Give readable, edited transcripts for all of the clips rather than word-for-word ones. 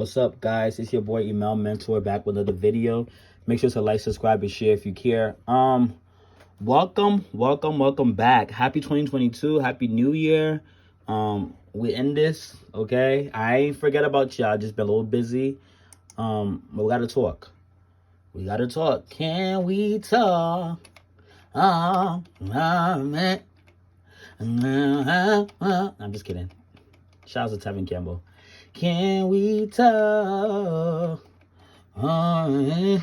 What's up, guys? It's your boy Email Mentor back with another video. Make sure to like, subscribe, and share if you care. Welcome back. Happy 2022. Happy New Year. We end this, okay? I ain't forget about y'all. Just been a little busy. But we gotta talk. Can we talk? Oh, man. I'm just kidding. Shout out to Tevin Campbell. Can we talk? Oh,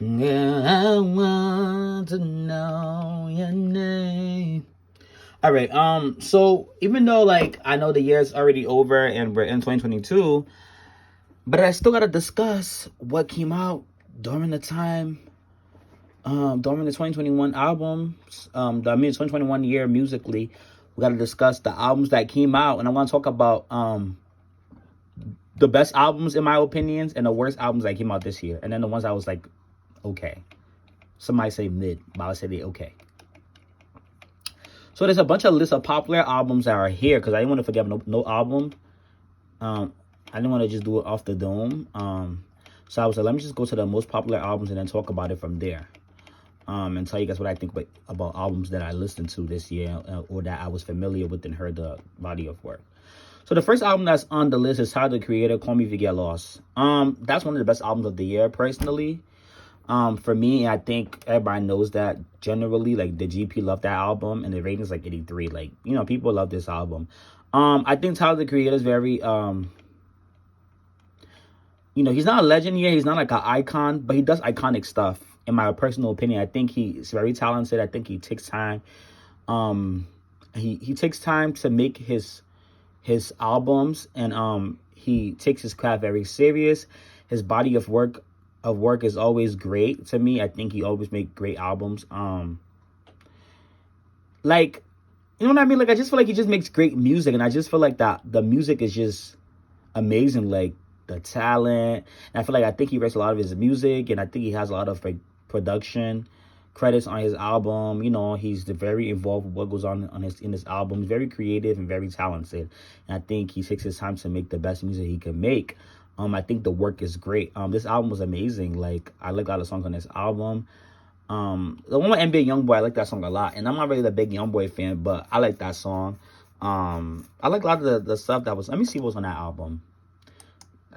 yeah, I want to know your name. All right. So even though I know the year's already over and we're in 2022, but I still gotta discuss what came out during the time, during the 2021 albums. 2021 year musically. We gotta discuss the albums that came out, and I want to talk about the best albums in my opinions and the worst albums that came out this year, and then the ones I was like, okay. Somebody say mid, but I say they okay. So there's a bunch of lists of popular albums that are here because I didn't want to forget no album. I didn't want to just do it off the dome. So I was like, let me just go to the most popular albums and then talk about it from there. And tell you guys what I think about albums that I listened to this year or that I was familiar with and heard the body of work. So the first album that's on the list is Tyler, the Creator, Call Me If You Get Lost. That's one of the best albums of the year, personally. For me, I think everybody knows that generally, the GP loved that album, and the rating's 83. People love this album. I think Tyler, the Creator is very, he's not a legend here. He's not an icon, but he does iconic stuff, in my personal opinion. I think he's very talented. I think he takes time. He takes time to make his albums, and he takes his craft very serious. His body of work is always great to me. I think he always make great albums. You know what I mean? I just feel like he just makes great music, and I just feel like that the music is just amazing. The talent. And I think he writes a lot of his music, and I think he has a lot of production credits on his album. He's very involved with what goes on in his album. He's very creative and very talented, and I think he takes his time to make the best music he can make. I think the work is great. This album was amazing. I like a lot of songs on this album. The one with NBA YoungBoy, I like that song a lot, and I'm not really the big YoungBoy fan, but I like that song. I like a lot of the stuff that was. Let me see what's on that album.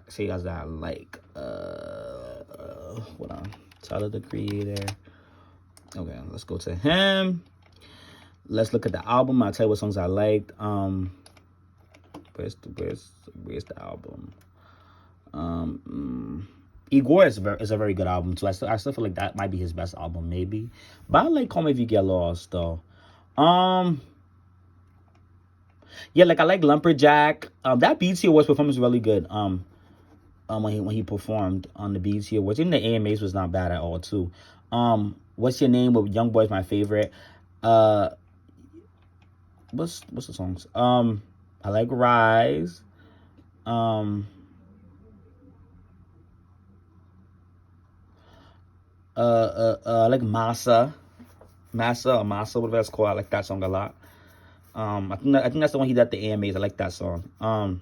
See you guys that I like. Hold on. Tyler, the Creator. Okay, let's go to him. Let's look at the album. I'll tell you what songs I liked. Where's the album? Igor is a very good album too. I still feel like that might be his best album, maybe. But I like Call Me If You Get Lost though. Yeah, I like Lumberjack. That BET Awards performance was really good. When he performed on the BET Awards, even the AMAs was not bad at all too. What's Your Name with YoungBoy is my favorite. What's the songs? I like Rise. I like Massa, whatever that's called. I like that song a lot. I think that's the one he did at the AMAs. I like that song. Mama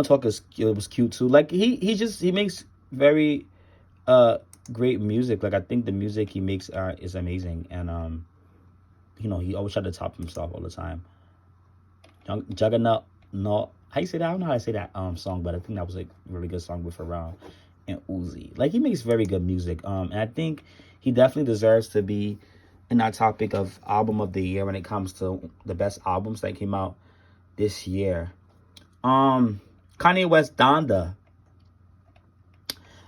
Talk was cute too. He makes very great music. I think the music he makes is amazing, and he always try to top himself all the time. Juggernaut, no, how you say that? I don't know how to say that song, but I think that was a really good song with Pharrell and Uzi. He makes very good music. And I think he definitely deserves to be in that topic of album of the year when it comes to the best albums that came out this year. Kanye West, Donda.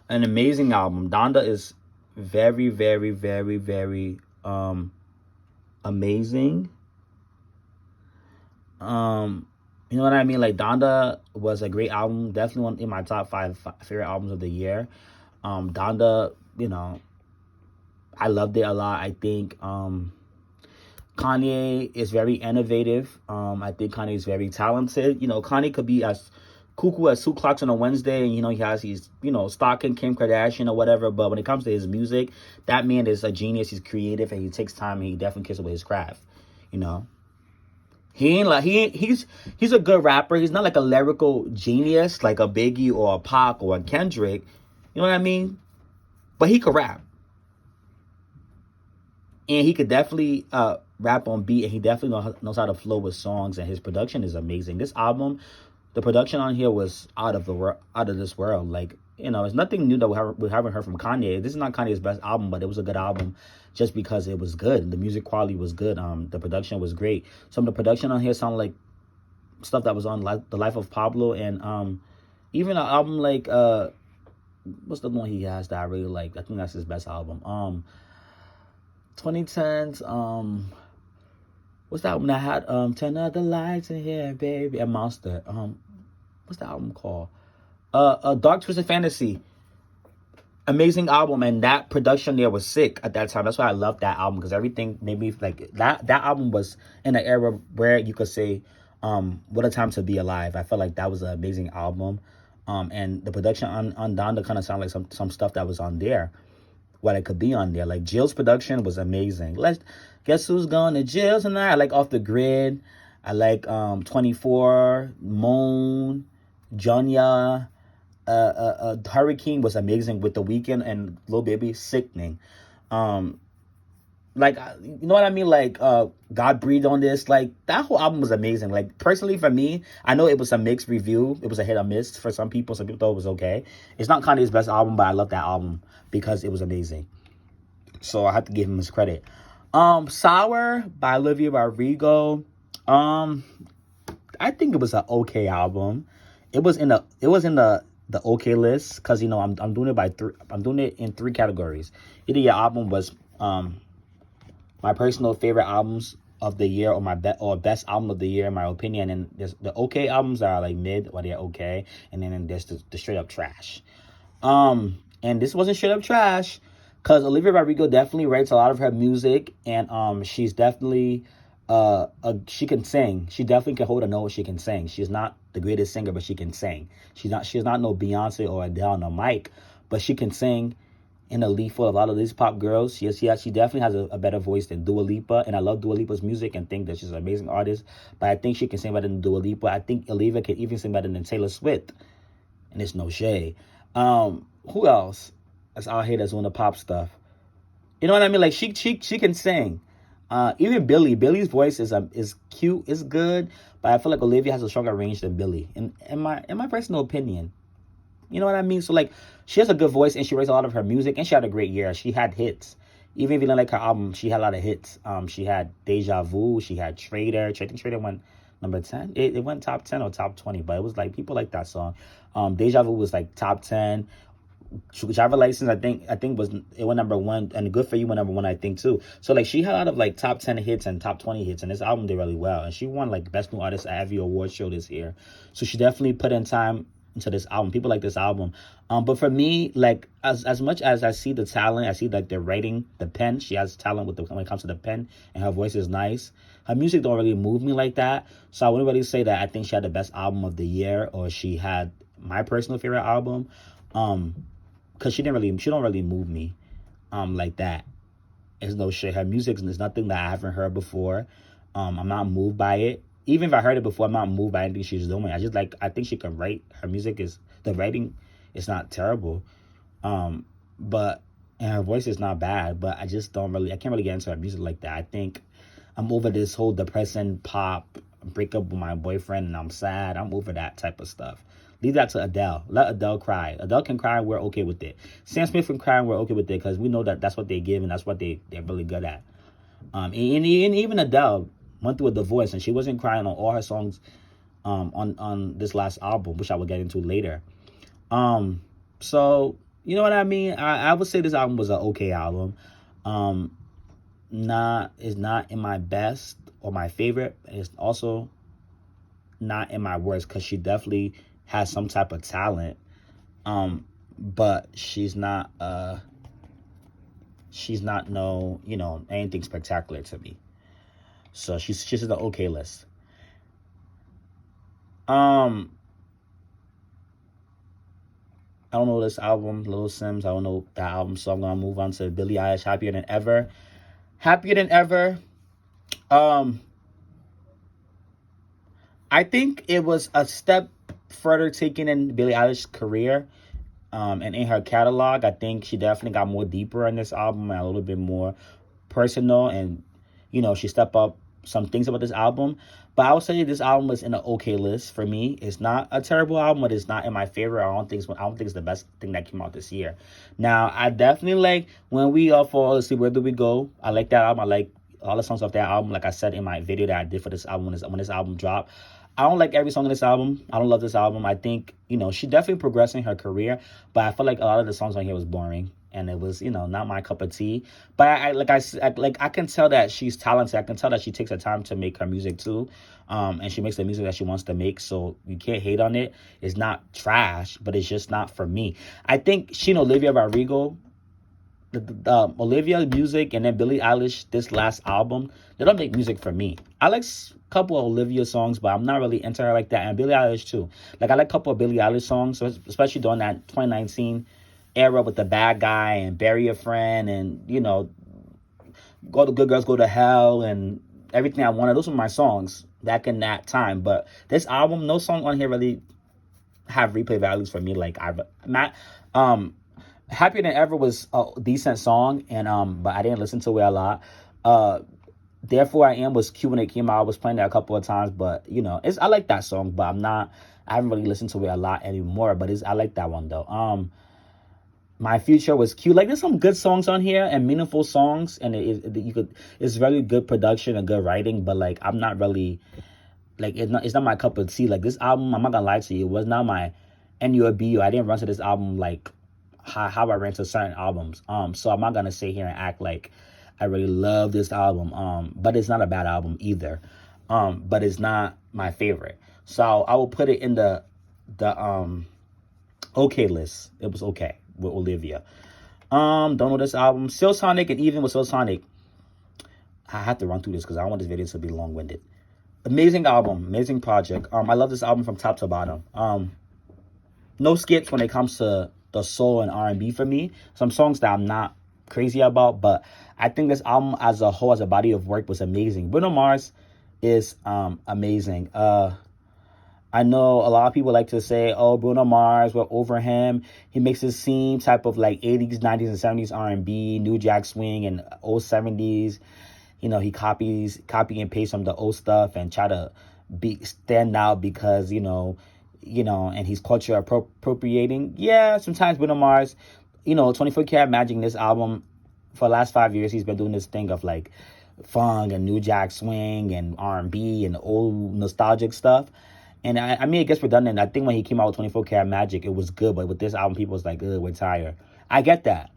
An amazing album. Donda is very, very, very, very amazing. You know what I mean? Donda was a great album. Definitely one in my top 5 favorite albums of the year. Donda, I loved it a lot. I think Kanye is very innovative. I think Kanye is very talented. Kanye could be as cuckoo as 2 clocks on a Wednesday, and he has he's stalking Kim Kardashian or whatever. But when it comes to his music, that man is a genius. He's creative and he takes time, and he definitely cares about his craft. He ain't like he's a good rapper. He's not like a lyrical genius like a Biggie or a Pac or a Kendrick. You know what I mean? But he could rap, and he could definitely rap on beat, and he definitely knows how to flow with songs. And his production is amazing. This album, the production on here was out of this world. Like, it's nothing new that we haven't heard from Kanye. This is not Kanye's best album, but it was a good album just because it was good. The music quality was good. The production was great. Some of the production on here sounded like stuff that was on The Life of Pablo, and even an album like what's the one he has that I really like? I think that's his best album. 2010s. What's that album that had Turn Out the Lights in Here, Baby, and Monster? What's that album called? Dark Twisted Fantasy. Amazing album, and that production there was sick at that time. That's why I loved that album, because everything made me like that album was in an era where you could say, what a time to be alive. I felt like that was an amazing album. And the production on Donda kind of sounded like some stuff that was on there, what it could be on there. Like Jill's production was amazing. Let's guess who's going to jail tonight. I like Off the Grid. I like 24, Moan, Jonya. Hurricane was amazing with The Weeknd, and Lil Baby, sickening. Like, you know what I mean? Like, God Breathed on this. Like, that whole album was amazing. Like, personally for me, I know it was a mixed review. It was a hit or miss for some people. Some people thought it was okay. It's not Kanye's best album, but I love that album because it was amazing. So I have to give him his credit. Sour by Olivia Rodrigo. I think it was an okay album. It was in the okay list because I'm doing it I'm doing it in 3 categories. Either your album was my personal favorite albums of the year, or my best album of the year in my opinion, and there's the okay albums that are like mid, or they're okay, and then there's the straight up trash. And this wasn't straight up trash because Olivia Rodrigo definitely writes a lot of her music, and she's definitely she can sing. She definitely can hold a note. She can sing. She's not the greatest singer, but she can sing. She's not no Beyonce or Adele on the mic, but she can sing in a league full of a lot of these pop girls. She definitely has a better voice than Dua Lipa, and I love Dua Lipa's music and think that she's an amazing artist, but I think she can sing better than Dua Lipa. I think Olivia can even sing better than Taylor Swift, and it's no shade. Who else that's out here that's doing the pop stuff? You know what I mean? Like, she can sing. Even Billy's voice is cute, is good, but I feel like Olivia has a stronger range than Billy, in my personal opinion. You know what I mean? So, like, she has a good voice, and she writes a lot of her music, and she had a great year. She had hits. Even if you don't like her album, she had a lot of hits. She had Deja Vu. She had Trader. I think Trader went number 10. It went top 10 or top 20, but it was like, people like that song. Deja Vu was like top 10. Driver License, I think it went number 1, and Good For You went number 1, I think, too. So, like, she had a lot of like top 10 hits and top 20 hits, and this album did really well, and she won like Best New Artist at every award show this year. So she definitely put in time into this album. People like this album. But for me, like, as much as I see the talent, I see like the writing, the pen. She has talent when it comes to the pen, and her voice is nice. Her music don't really move me like that. So I wouldn't really say that I think she had the best album of the year, or she had my personal favorite album. Because she don't really move me like that. It's no shit. Her music is nothing that I haven't heard before. I'm not moved by it. Even if I heard it before, I'm not moved by anything she's doing. I think she can write. Her music the writing is not terrible. And her voice is not bad, but I can't really get into her music like that. I think I'm over this whole depressing pop, break up with my boyfriend and I'm sad. I'm over that type of stuff. Leave that to Adele. Let Adele cry. Adele can cry and we're okay with it. Sam Smith can cry and we're okay with it because we know that's what they give and that's what they're really good at. And even Adele went through a divorce and she wasn't crying on all her songs on this last album, which I will get into later. So, you know what I mean? I would say this album was an okay album. Is not in my best or my favorite. It's also not in my worst because she definitely has some type of talent. But she's not anything spectacular to me. So she's just the okay list. I don't know this album, Little Sims. I don't know that album, so I'm gonna move on to Billie Eilish, Happier Than Ever. Happier Than Ever. I think it was a step further taken in Billie Eilish's career, and in her catalog. I think she definitely got more deeper on this album and a little bit more personal, and she stepped up some things about this album. But I would say this album is in an okay list for me. It's not a terrible album, but it's not in my favorite. I don't think it's the best thing that came out this year. Now I definitely like When We All Fall Asleep, Where Do We Go. I like that album. I like all the songs off that album. Like I said in my video that I did for this album when this album dropped. I don't like every song in this album. I don't love this album. I think, she definitely progressed in her career, but I feel like a lot of the songs on here was boring and it was, not my cup of tea. But I can tell that she's talented. I can tell that she takes her time to make her music too. And she makes the music that she wants to make. So you can't hate on it. It's not trash, but it's just not for me. I think she and Olivia Rodrigo, Olivia music and then Billie Eilish, this last album, they don't make music for me. I like a couple of Olivia songs, but I'm not really into her like that. And Billie Eilish too. Like I like a couple of Billie Eilish songs, so especially during that 2019 era with The Bad Guy and Bury a Friend and Go to Good Girls Go to Hell and Everything I Wanted. Those were my songs back in that time. But this album, no song on here really have replay values for me. Like I've not Happier Than Ever was a decent song, and but I didn't listen to it a lot. Therefore I Am was cute when it came out. I was playing that a couple of times, but I like that song, but I haven't really listened to it a lot anymore. But I like that one though. My Future was cute. Like there's some good songs on here and meaningful songs, and it's very good production and good writing. But like I'm not really like it's not my cup of tea. Like this album, I'm not gonna lie to you, it was not my NURB. I didn't run to this album like how I ran to certain albums. So I'm not gonna sit here and act like I really love this album. But it's not a bad album either. But it's not my favorite. So I will put it in the okay list. It was okay with Olivia. Don't know this album. Silk Sonic and Even with Silk Sonic. I have to run through this because I don't want this video to be long-winded. Amazing album, amazing project. I love this album from top to bottom. No skips when it comes to the soul and R&B for me. Some songs that I'm not crazy about, but I think this album as a whole, as a body of work, was amazing. Bruno Mars is amazing. I know a lot of people like to say, oh, Bruno Mars, we're over him. He makes it seem type of like 80s, 90s, and 70s R&B, New Jack Swing, and old 70s. He copy and paste from the old stuff and try to stand out because, and he's culture appropriating. Yeah, sometimes Bruno Mars, 24 Karat Magic, this album, for the last 5 years, he's been doing this thing of like funk and New Jack Swing and R&B and old nostalgic stuff. And I mean, it gets redundant. I think when he came out with 24 Karat Magic, it was good. But with this album, people was like, ugh, we're tired. I get that.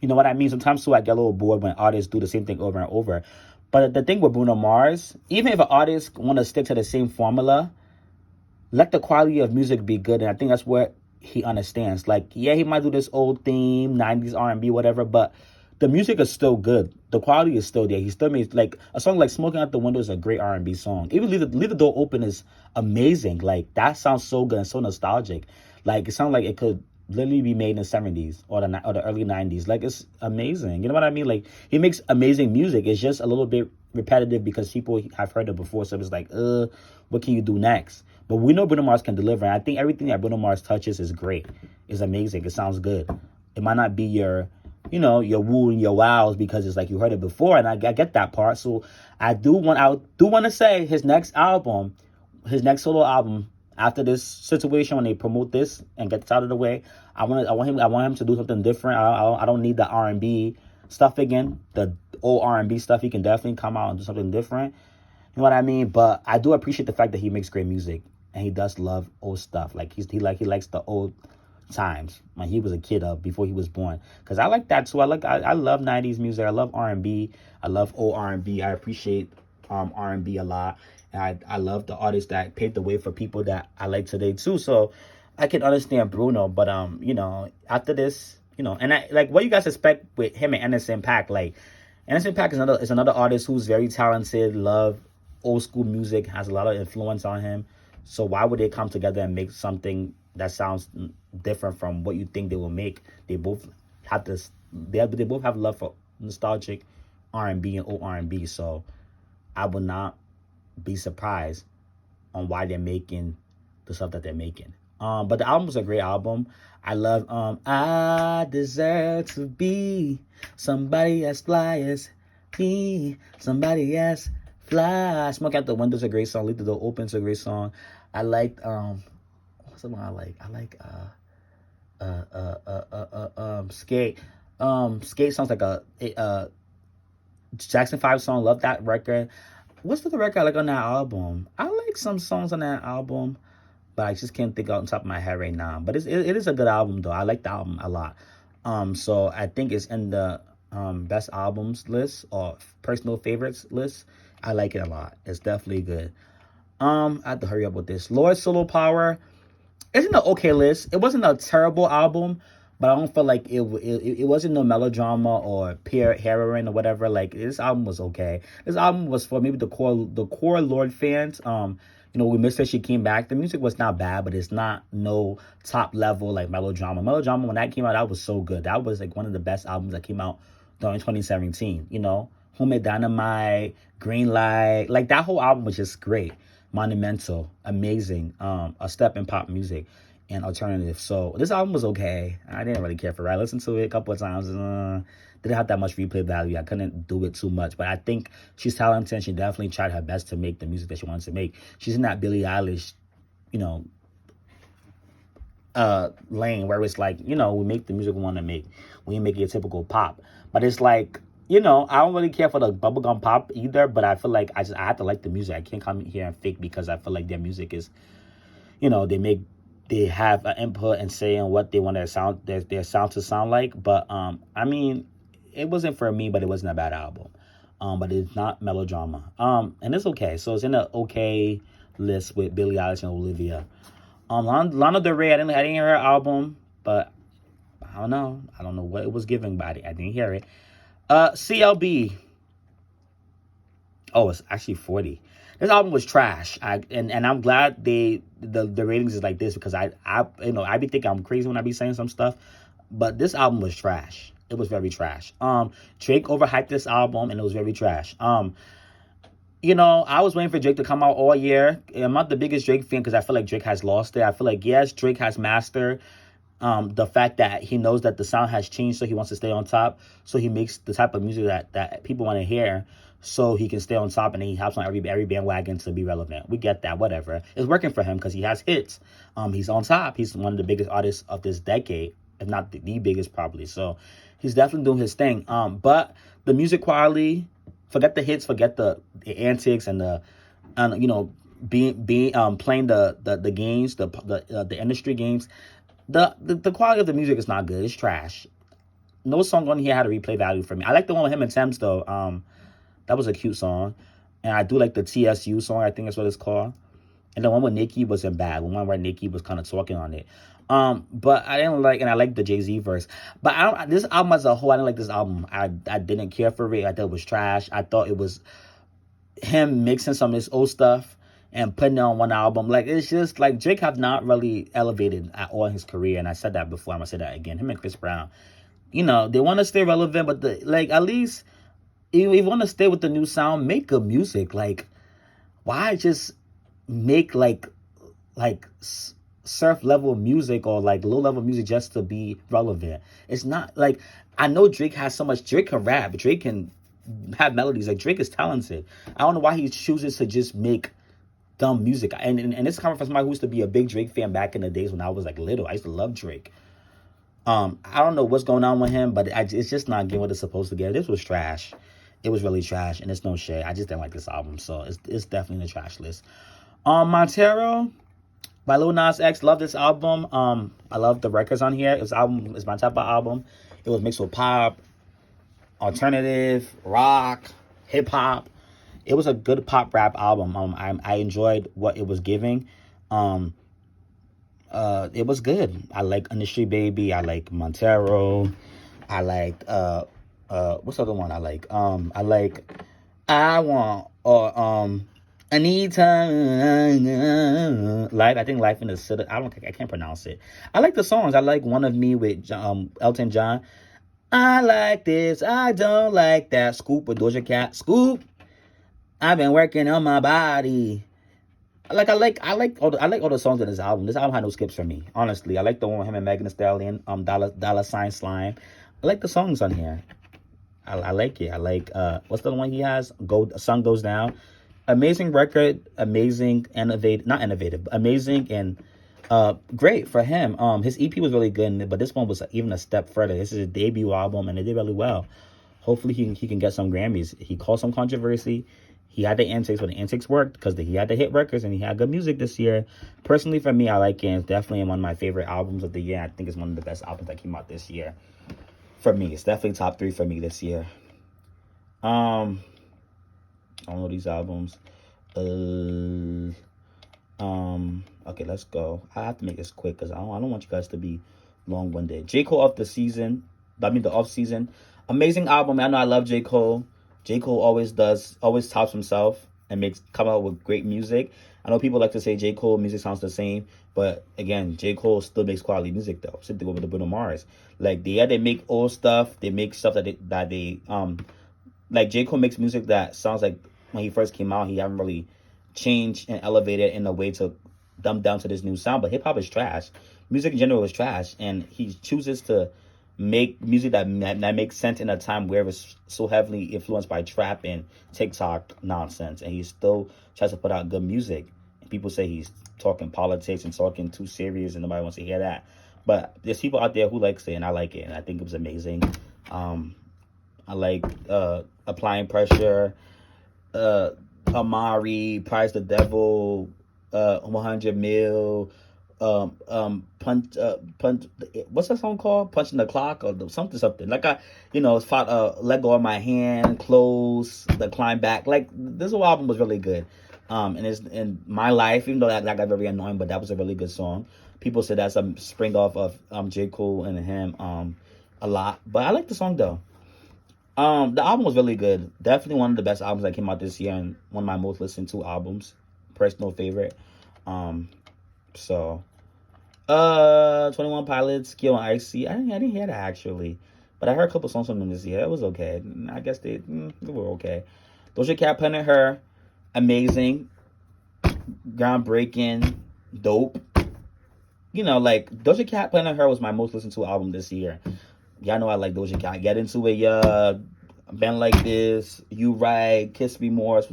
You know what I mean? Sometimes too, I get a little bored when artists do the same thing over and over. But the thing with Bruno Mars, even if an artist want to stick to the same formula, let the quality of music be good. And I think that's what he understands. Like, yeah, he might do this old theme, 90s R&B, whatever, but the music is still good. The quality is still there. He still makes, like, a song like Smoking Out the Window is a great R&B song. Even Leave the Door Open is amazing. Like, that sounds so good and so nostalgic. Like, it sounds like it could literally be made in the 70s or the early 90s. Like, it's amazing. You know what I mean? Like, he makes amazing music. It's just a little bit repetitive because people have heard it before. So it's like, what can you do next? But we know Bruno Mars can deliver. And I think everything that Bruno Mars touches is great. It's amazing. It sounds good. It might not be your woo and your wows because it's like you heard it before. And I get that part. So I do want to say his next solo album, after this situation, when they promote this and get this out of the way, I want him to do something different. I don't need the R&B stuff again. The old R&B stuff, he can definitely come out and do something different. You know what I mean? But I do appreciate the fact that he makes great music and he does love old stuff. Like he likes the old times when he was a kid before he was born. Because I like that too. I love 90s music. I love R&B. I love old R&B. I appreciate R&B a lot. And I love the artists that paved the way for people that I like today too. So I can understand Bruno, but after this, and I like what you guys expect with him and Anderson .Paak. Like Anderson .Paak is another artist who's very talented, love old school music, has a lot of influence on him. So why would they come together and make something that sounds different from what you think they will make? They both have this. They both have love for nostalgic R&B and old R&B. So I would not be surprised on why they're making the stuff that they're making. But the album was a great album. I love I deserve to be somebody as fly as me, somebody as fly. Smoke Out the Window's a great song. Leave the Door Open's a great song. I like what's the one I like? I like Skate. Skate sounds like a Jackson 5 song. Love that record. What's the record I like on that album? I like some songs on that album, but I just can't think out on top of my head right now. But it is a good album though. I like the album a lot. So I think it's in the best albums list or personal favorites list. I like it a lot. It's definitely good. I have to hurry up with this. Lord Solo Power. It's in the okay list. It wasn't a terrible album, but I don't feel like it wasn't no melodrama or pure heroin or whatever. Like this album was okay. This album was for maybe the core Lord fans. We missed her. She came back. The music was not bad, but it's not no top level like melodrama. Melodrama when that came out, that was so good. That was like one of the best albums that came out during 2017. Homemade Dynamite, Green Light, like that whole album was just great. Monumental, amazing, a step in pop music and alternative. So this album was okay. I didn't really care for it. I listened to it a couple of times. Didn't have that much replay value. I couldn't do it too much. But I think she's talented and she definitely tried her best to make the music that she wanted to make. She's in that Billie Eilish, lane where it's like, we make the music we want to make. We ain't make it a typical pop. But it's like, I don't really care for the bubblegum pop either, but I feel like I have to like the music. I can't come here and fake because I feel like their music is, they have an input and say on what they want their sound to sound like. But it wasn't for me, but it wasn't a bad album. But it's not melodrama. And it's okay. So it's in the okay list with Billie Eilish and Olivia. Lana Del Rey, I didn't hear her album, but I don't know. I don't know what it was giving, but I didn't hear it. CLB. Oh, it's actually 40. This album was trash. And I'm glad the ratings is like this because I be thinking I'm crazy when I be saying some stuff, but this album was trash. It was very trash. Drake overhyped this album and it was very trash. I was waiting for Drake to come out all year. I'm not the biggest Drake fan because I feel like Drake has lost it. I feel like, yes, Drake has mastered the fact that he knows that the sound has changed, so he wants to stay on top. So he makes the type of music that people want to hear so he can stay on top, and then he hops on every bandwagon to be relevant. We get that, whatever. It's working for him because he has hits. He's on top. He's one of the biggest artists of this decade, if not the biggest probably. So he's definitely doing his thing. But the music quality, forget the hits, forget the antics and playing the games, the industry games. The quality of the music is not good. It's trash. No song on here had a replay value for me. I like the one with him and Thames though. That was a cute song. And I do like the TSU song. I think that's what it's called. And the one with Nicki wasn't bad. The one where Nicki was kind of talking on it. But I didn't like, and I like the Jay-Z verse. But this album as a whole, I didn't like this album. I didn't care for it. I thought it was trash. I thought it was him mixing some of his old stuff and putting it on one album. Like, it's just like Drake have not really elevated at all in his career. And I said that before. I'm gonna say that again. Him and Chris Brown, they want to stay relevant, but at least if you want to stay with the new sound, make good music. Like, why just make like surf level music or like low level music just to be relevant? It's not like, I know Drake has so much. Drake can rap. Drake can have melodies. Like, Drake is talented. I don't know why he chooses to just make dumb music. And it's coming from somebody who used to be a big Drake fan back in the days when I was like little. I used to love Drake. I don't know what's going on with him, but it's just not getting what it's supposed to get. This was trash. It was really trash, and it's no shade. I just didn't like this album, so it's definitely in the trash list. Montero by Lil Nas X. Love this album. I love the records on here. This album is my type of album. It was mixed with pop, alternative, rock, hip hop. It was a good pop rap album. I enjoyed what it was giving. It was good. I like Industry Baby. I like Montero. I like what's the other one I like? I like I Want or Anytime. I think Life in the City. I can't pronounce it. I like the songs. I like One of Me with Elton John. I like this. I don't like that. Scoop with Doja Cat. Scoop. I've been working on my body. I like all the songs in this album. This album had no skips for me. Honestly, I like the one with him and Megan Thee Stallion, Dollar Sign Slime. I like the songs on here. I like it. I like what's the one he has? Sun Goes Down. Amazing record, amazing, innovative, not innovative, but amazing and great for him. His EP was really good, but this one was even a step further. This is a debut album, and it did really well. Hopefully, he can get some Grammys. He caused some controversy. He had the antics, but the antics worked because he had the hit records and he had good music this year. Personally, for me, I like it. It's definitely one of my favorite albums of the year. I think it's one of the best albums that came out this year. For me, it's definitely top 3 for me this year. I don't know these albums. Okay, let's go. I have to make this quick because I don't want you guys to be long-winded. J. Cole the off season. Amazing album. I know I love J. Cole. J. Cole always tops himself and come out with great music. I know people like to say J. Cole music sounds the same, but again, J. Cole still makes quality music though. Same thing with the Bruno Mars. Like they make old stuff. They make stuff that they like J. Cole makes music that sounds like when he first came out, he haven't really changed and elevated in a way to dumb down to this new sound. But hip hop is trash. Music in general is trash, and he chooses to make music that makes sense in a time where it's so heavily influenced by trap and TikTok nonsense, and he still tries to put out good music. And people say he's talking politics and talking too serious, and nobody wants to hear that. But there's people out there who likes it, and I like it, and I think it was amazing. I like Applying Pressure, Amari, Price the Devil, 100 Mil, punch, what's that song called? Punching the Clock or something. Like it's fought, Let Go of My Hand, Close, The Climb Back. Like this whole album was really good. And it's in My Life, even though that got very annoying, but that was a really good song. People said that's a spring off of J. Cole and him a lot, but I like the song though. The album was really good. Definitely one of the best albums that came out this year, and one of my most listened to albums. Personal favorite. So 21 Pilots, Skill and Icy. I didn't hear that actually, but I heard a couple songs from them this year. It was okay. I guess they were okay. Doja Cat, Planet Her, amazing, groundbreaking, dope. Like Doja Cat, Planet Her was my most listened to album this year. Y'all know I like Doja Cat. Get Into It, yeah. Been Like This, You Right, Kiss Me More was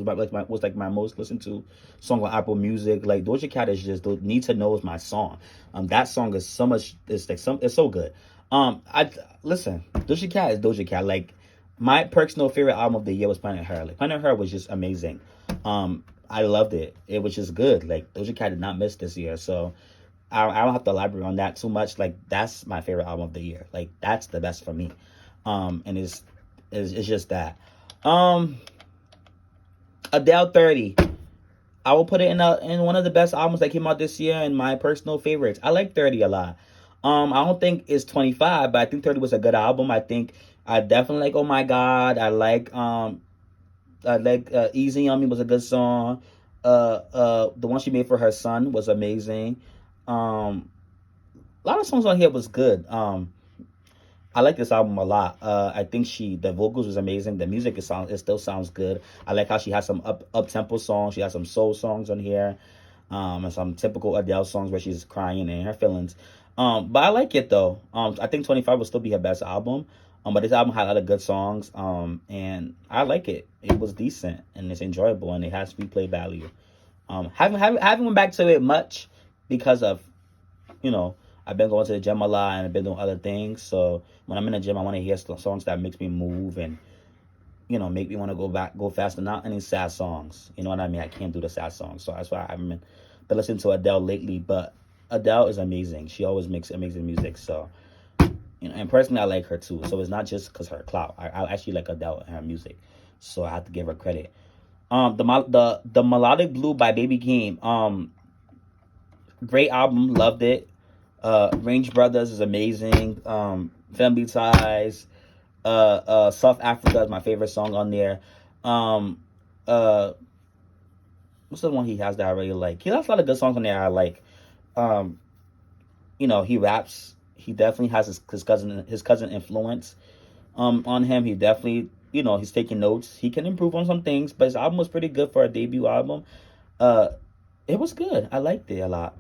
my most listened to song on Apple Music. Like Doja Cat is just Need to Know is my song. That song is so much. It's so good. Doja Cat is Doja Cat. Like my personal favorite album of the year was Planet Her. Like Planet Her was just amazing. I loved it. It was just good. Like Doja Cat did not miss this year. So I don't have to elaborate on that too much. Like that's my favorite album of the year. Like that's the best for me. And it's just that. Adele 30. I will put it in one of the best albums that came out this year and my personal favorites. I like 30 a lot. I don't think it's 25, but I think 30 was a good album. I think I definitely like Oh My God. I like Easy on Me was a good song. The one she made for her son was amazing. A lot of songs on here was good. I like this album a lot. I think the vocals was amazing. The music it still sounds good. I like how she has some up tempo songs. She has some soul songs on here, and some typical Adele songs where she's crying and her feelings. But I like it though. I think 25 will still be her best album. But this album had a lot of good songs. And I like it. It was decent and it's enjoyable and it has replay value. Haven't went back to it much because of, I've been going to the gym a lot and I've been doing other things. So when I'm in the gym, I want to hear songs that makes me move and, make me want to go faster. Not any sad songs. You know what I mean? I can't do the sad songs. So that's why I haven't been listening to Adele lately. But Adele is amazing. She always makes amazing music. So, and personally, I like her too. So it's not just because her clout. I actually like Adele and her music. So I have to give her credit. The Melodic Blue by Baby Keem. Great album. Loved it. Range Brothers is amazing. Family Ties. South Africa is my favorite song on there. What's the one he has that I really like? He has a lot of good songs on there I like. He raps. He definitely has his cousin influence on him. He definitely, he's taking notes. He can improve on some things, but his album was pretty good for a debut album. It was good. I liked it a lot.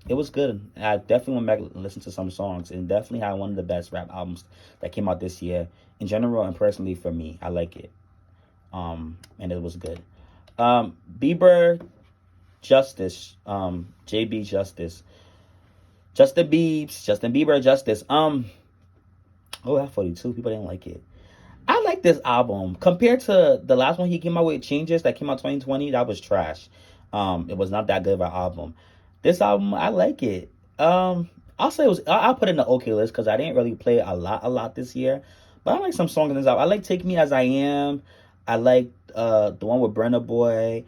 It was good. I definitely went back and listened to some songs, and definitely had one of the best rap albums that came out this year in general and personally for me. I like it. And it was good. Bieber Justice, JB Justice, Justin Bieber Justice. Oh, that 42. People didn't like it. I like this album compared to the last one he came out with, Changes, that came out 2020. That was trash. It was not that good of an album. This album, I like it. I'll say it was. I'll put it in the okay list because I didn't really play it a lot this year. But I like some songs in this album. I like Take Me As I Am. I like the one with Brenna Boy.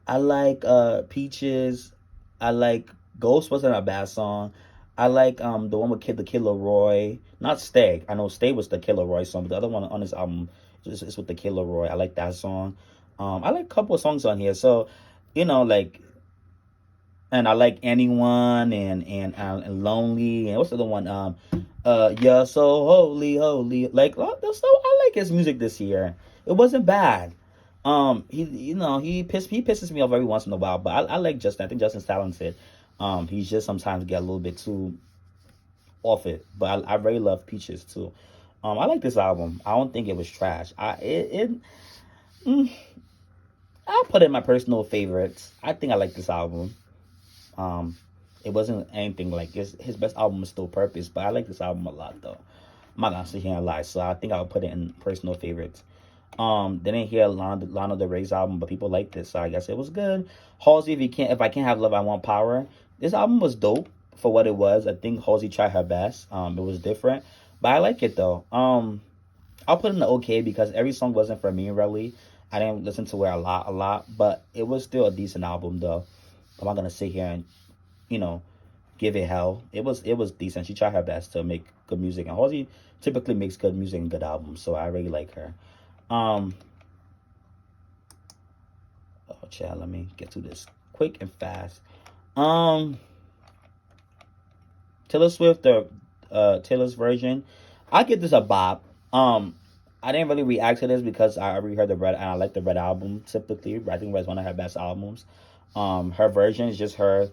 I like Peaches. I like Ghost wasn't a bad song. I like the one with the Killer Roy. Not Stay. I know Stay was the Killer Roy song, but the other one on this album is with the Killer Roy. I like that song. I like a couple of songs on here. So, like, and I like Anyone and Lonely, and what's the other one? You're So Holy, Holy. Like, so I like his music this year. It wasn't bad. He pisses me off every once in a while, but I like Justin. I think Justin's talented. He's just sometimes get a little bit too off it, but I really love Peaches too. I like this album. I don't think it was trash. Mm, I'll put it in my personal favorites. I think I like this album. Um, it wasn't anything like his best album is still Purpose, but I like this album a lot though. I'm not gonna sit here and lie, so I think I would put it in personal favorites. Didn't hear Lana Del Rey's album, but people liked it, so I guess it was good. Halsey, if I can't have love, I want power. This album was dope for what it was. I think Halsey tried her best. It was different, but I like it though. I'll put it in the okay because every song wasn't for me really. I didn't listen to it a lot, but it was still a decent album though. I'm not gonna sit here and, you know, give it hell. It was decent. She tried her best to make good music, and Halsey typically makes good music and good albums, so I really like her. Um, oh, child, let me get to this quick and fast. Um, Taylor Swift, the Taylor's version, I give this a bop. I didn't really react to this because I already heard the Red, and I like the Red album typically. I think Red's one of her best albums. Her version is just her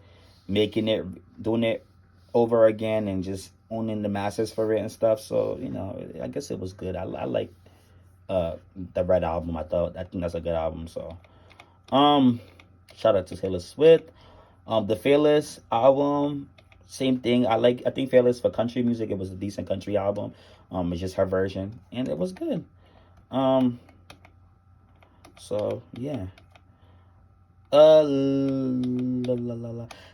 making it, doing it over again, and just owning the masses for it and stuff. So I guess it was good. I like the Red album. I think that's a good album. So um, shout out to Taylor Swift. The Fearless album, same thing. I think Fearless for country music, it was a decent country album. It's just her version, and it was good. Um, so yeah.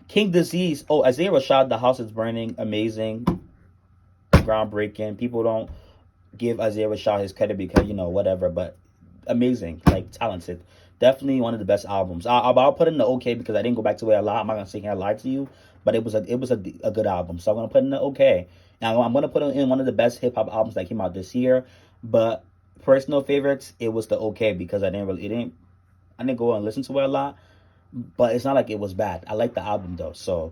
King Disease. Oh, Isaiah Rashad, The House is Burning, amazing, groundbreaking. People don't give Isaiah Rashad his credit because whatever, but amazing, like talented. Definitely one of the best albums. I'll put it in the okay because I didn't go back to it a lot. I'm not gonna say I lied to you, but it was a good album. So I'm gonna put it in the okay. Now I'm gonna put it in one of the best hip hop albums that came out this year. But personal favorites, it was the okay because I didn't go and listen to it a lot. But it's not like it was bad. I like the album though, so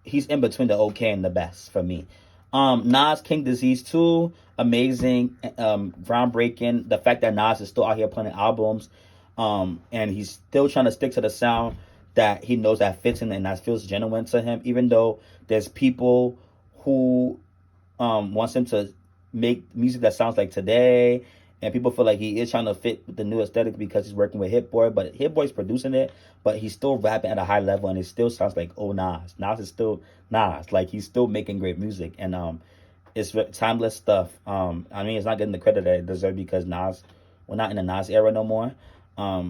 he's in between the okay and the best for me. Nas King Disease 2, amazing, groundbreaking. The fact that Nas is still out here putting albums, and he's still trying to stick to the sound that he knows that fits him and that feels genuine to him, even though there's people who wants him to make music that sounds like today, and people feel like he is trying to fit with the new aesthetic because he's working with Hit Boy, but Hit Boy's producing it, but he's still rapping at a high level, and it still sounds like Nas. Nas is still Nas, like he's still making great music, and it's timeless stuff. I mean, it's not getting the credit that it deserves because we're not in the Nas era no more.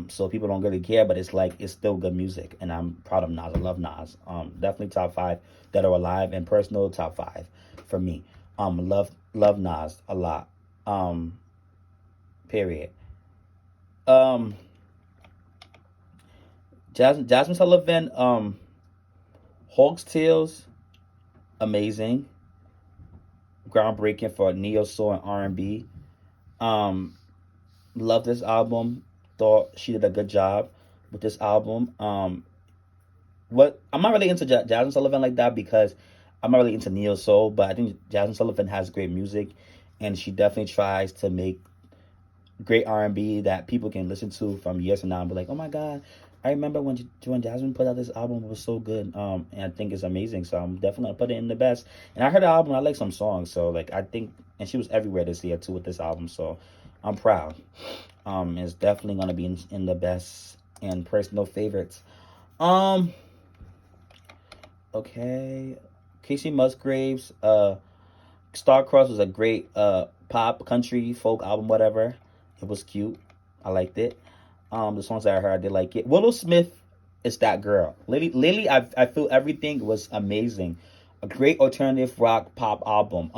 So people don't really care, but it's still good music, and I'm proud of Nas. I love Nas. Definitely top five that are alive, and personal top five for me. Love Nas a lot. Period. Um, Jasmine Sullivan. Hawk's Tales, amazing, groundbreaking for neo soul and R&B. Um, love this album. Thought she did a good job with this album. What I'm not really into Jasmine Sullivan like that because I'm not really into neo soul, but I think Jasmine Sullivan has great music, and she definitely tries to make great R&B that people can listen to from years from now and be like, oh my god, I remember when Jasmine put out this album, it was so good. And I think it's amazing. So I'm definitely gonna put it in the best. And I heard the album, I like some songs. So like I think, and she was everywhere this year too with this album. So I'm proud. It's definitely gonna be in the best and personal favorites. Um, okay, Casey Musgraves. Starcross was a great pop, country, folk album, whatever. It was cute. I liked it. The songs that I heard, I did like it. Willow Smith is that girl. Lily, I feel everything was amazing. A great alternative rock pop album.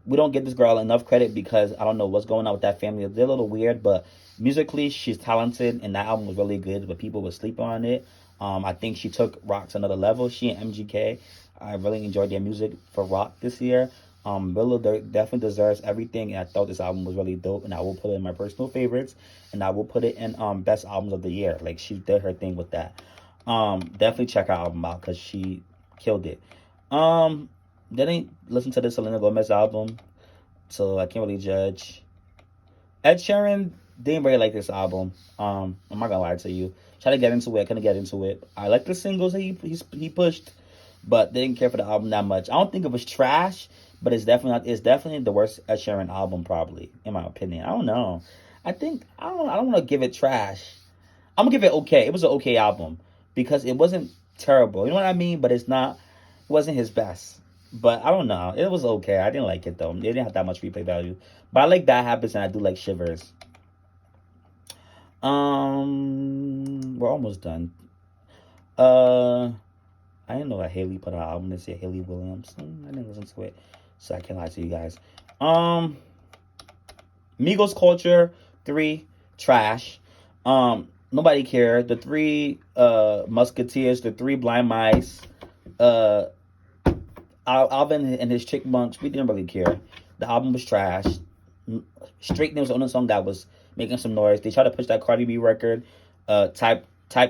We don't give this girl enough credit because I don't know what's going on with that family. They're a little weird, but musically she's talented, and that album was really good. But people would sleep on it. I think she took rock to another level. She and MGK. I really enjoyed their music for rock this year. Willow definitely deserves everything, and I thought this album was really dope, and I will put it in my personal favorites, and I will put it in best albums of the year. Like she did her thing with that. Definitely check her album out because she killed it. Didn't listen to the Selena Gomez album, so I can't really judge. Ed Sheeran didn't really like this album. I'm not gonna lie to you. Try to get into it, I couldn't get into it. I like the singles that he pushed, but didn't care for the album that much. I don't think it was trash, but it's definitely the worst Ed Sheeran album probably, in my opinion. I don't know. I don't want to give it trash. I'm gonna give it okay. It was an okay album because it wasn't terrible. You know what I mean? But it wasn't his best. But I don't know. It was okay. I didn't like it though. It didn't have that much replay value. But I like That Happens, and I do like Shivers. We're almost done. Uh I didn't know that Haley put out an album this year, Haley Williams. I didn't listen to it, so I can't lie to you guys. Migos Culture 3, trash. Nobody cared. The Three Musketeers, the Three Blind Mice, uh, Alvin and his Chickmunks, we didn't really care. The album was trash. Straight Name was the only song that was making some noise. They tried to push that Cardi B record, type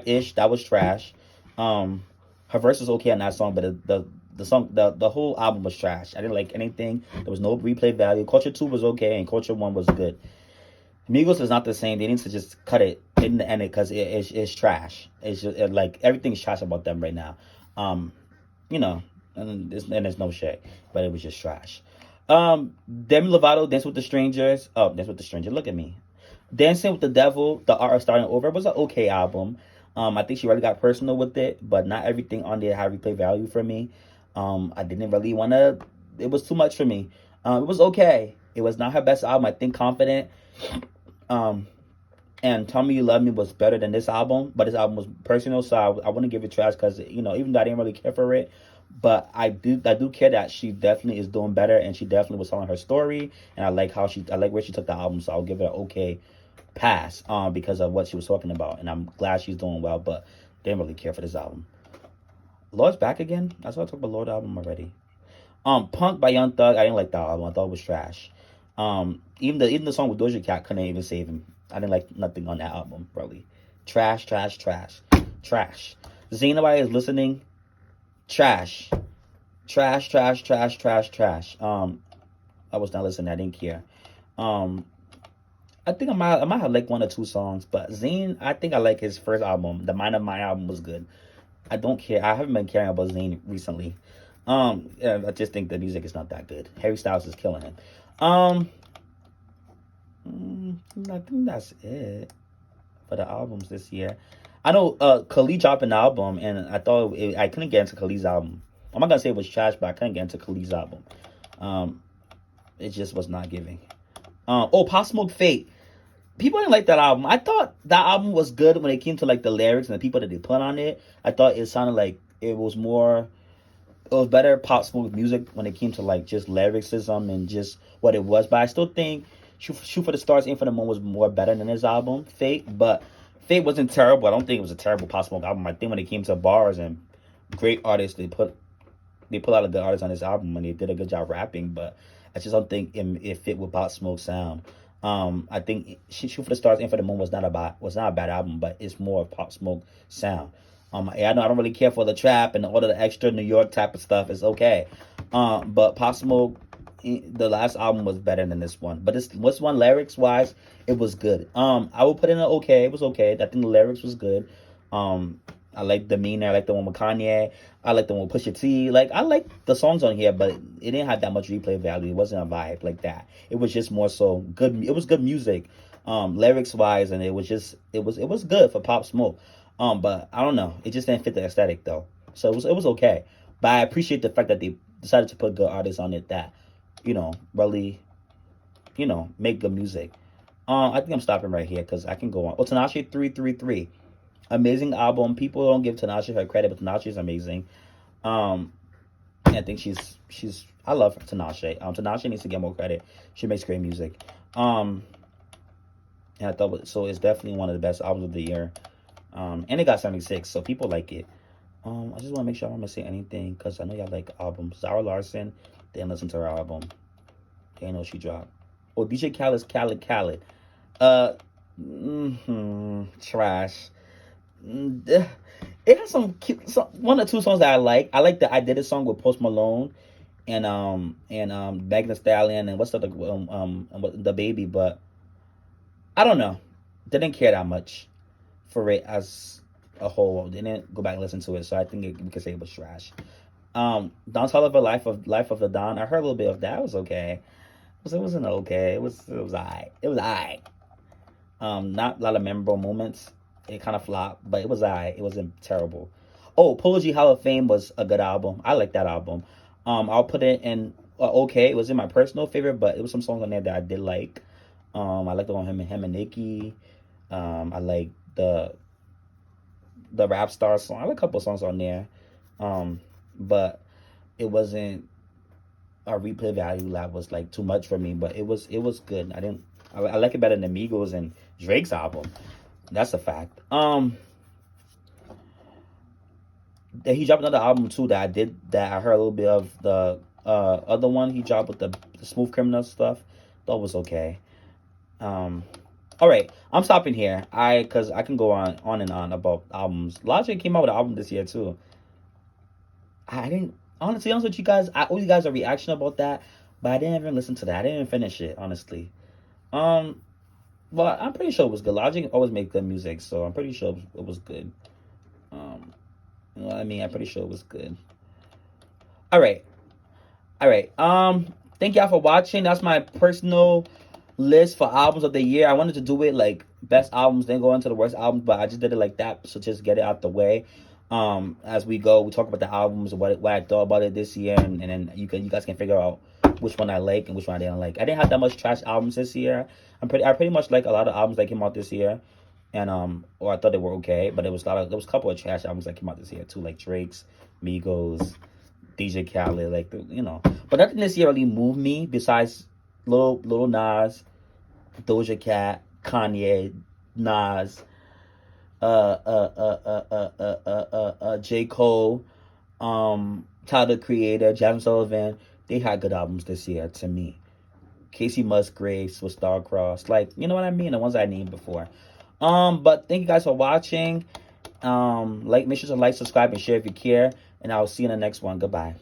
ish. That was trash. Her verse was okay on that song, but the song the whole album was trash. I didn't like anything. There was no replay value. Culture 2 was okay, and Culture 1 was good. Migos is not the same. They need to just cut it in the end because it's trash. It's just like everything's trash about them right now. You know, and there's no shade, but it was just trash. Demi Lovato, Dance with the Strangers. Oh, Dance with the Stranger. Look at me. Dancing with the Devil, The Art of Starting Over was an okay album. I think she really got personal with it, but not everything on there had replay value for me. I didn't really want to. It was too much for me. It was okay. It was not her best album. I think Confident. And Tell Me You Love Me was better than this album, but this album was personal, so I wouldn't give it trash because even though I didn't really care for it, but I do care that she definitely is doing better, and she definitely was telling her story, and I like where she took the album, so I'll give it an okay pass because of what she was talking about, and I'm glad she's doing well, but didn't really care for this album. Lord's back again. That's why I talked about Lord album already. Punk by Young Thug, I didn't like that album. I thought it was trash. Even the song with Doja Cat couldn't even save him. I didn't like nothing on that album, really. Trash, trash, trash, trash. Zane, nobody is listening. Trash, trash, trash, trash, trash, trash. I was not listening. I didn't care. I think I might have like one or two songs, but Zayn, I think I like his first album. The Mind of My album was good. I don't care. I haven't been caring about Zayn recently. Yeah, I just think the music is not that good. Harry Styles is killing him. I think that's it for the albums this year. I know Khalid dropped an album, and I couldn't get into Khalid's album. I'm not gonna say it was trash, but I couldn't get into Khalid's album. It just was not giving. Pop Smoke Fate. People didn't like that album. I thought that album was good when it came to like the lyrics and the people that they put on it. I thought it sounded like it was better Pop Smoke music when it came to like just lyricism and just what it was. But I still think Shoot for the Stars, Aim for the Moon was more better than his album, Fate. But Fate wasn't terrible. I don't think it was a terrible Pop Smoke album. I think when it came to bars and great artists, they put a lot of good artists on this album and they did a good job rapping. But I just don't think it fit with Pop Smoke sound. I think Shoot for the Stars, Aim for the Moon was not a bad album, but it's more of Pop Smoke sound. I know I don't really care for the trap and all of the extra New York type of stuff. It's okay. But Pop Smoke, the last album was better than this one. But this one lyrics wise, it was good. I will put in an okay. It was okay. I think the lyrics was good. I like Demeanor. I like the one with Kanye. I like the one with Pusha T. Like, I like the songs on here, but it didn't have that much replay value. It wasn't a vibe like that. It was just more so good. It was good music, lyrics wise, and it was good for Pop Smoke. But I don't know. It just didn't fit the aesthetic though. So it was okay. But I appreciate the fact that they decided to put good artists on it that, really, make good music. I think I'm stopping right here because I can go on. Oh, Tinashe 333, amazing album. People don't give Tinashe her credit, but Tinashe is amazing. Um, and I think she's. I love Tinashe. Tinashe needs to get more credit. She makes great music. Um, and I thought so. It's definitely one of the best albums of the year. And it got 76, so people like it. I just want to make sure I'm not missing anything because I know y'all like albums. Zara Larson, didn't listen to her album. Didn't know she dropped. Oh, DJ Khaled's Khaled. Uh, trash. It has some cute, one or two songs that I like. I like the I Did It song with Post Malone and Megan Thee Stallion and what's the the baby, but I don't know. Didn't care that much for it as a whole. Didn't go back and listen to it, so I think we could say it was trash. Don Toliver, Life of the Don. I heard a little bit of that. It was okay. It wasn't okay. It was alright. It was alright. Not a lot of memorable moments. It kind of flopped, but it was alright. It wasn't terrible. Oh, Polo G Hall of Fame was a good album. I like that album. I'll put it in okay. It was in my personal favorite, but it was some songs on there that I did like. I like the one him and Nicki. I like the Rap Star song. I like a couple songs on there. But it wasn't a replay value that was like too much for me, but it was good. I like it better than Migos and Drake's album. That's a fact. He dropped another album too that I heard a little bit of the other one he dropped with the Smooth Criminal stuff. That was okay. All right, I'm stopping here. Cause I can go on and on about albums. Logic came out with an album this year too. I didn't honestly honest with you guys. I owe you guys a reaction about that, but I didn't even listen to that. I didn't even finish it honestly. Um, but I'm pretty sure it was good. Logic always make good music, so I'm pretty sure it was good. Um, you know what I mean? I'm pretty sure it was good. All right, all right. Thank y'all for watching. That's my personal list for albums of the year. I wanted to do it like best albums, then go into the worst albums, but I just did it like that, so just get it out the way. As we go, we talk about the albums, what I thought about it this year, and then you guys can figure out which one I like and which one I didn't like. I didn't have that much trash albums this year. I pretty much like a lot of albums that came out this year, and or I thought they were okay, but there was a couple of trash albums that came out this year too, like Drake's, Migos, DJ Khaled, like But nothing this year really moved me besides Lil Nas, Doja Cat, Kanye, Nas, J. Cole, Tyler the Creator, Jasmine Sullivan. They had good albums this year to me. Casey Musgraves with Starcrossed, like you know what I mean, the ones I named before. But thank you guys for watching. Make sure to like, subscribe, and share if you care. And I'll see you in the next one. Goodbye.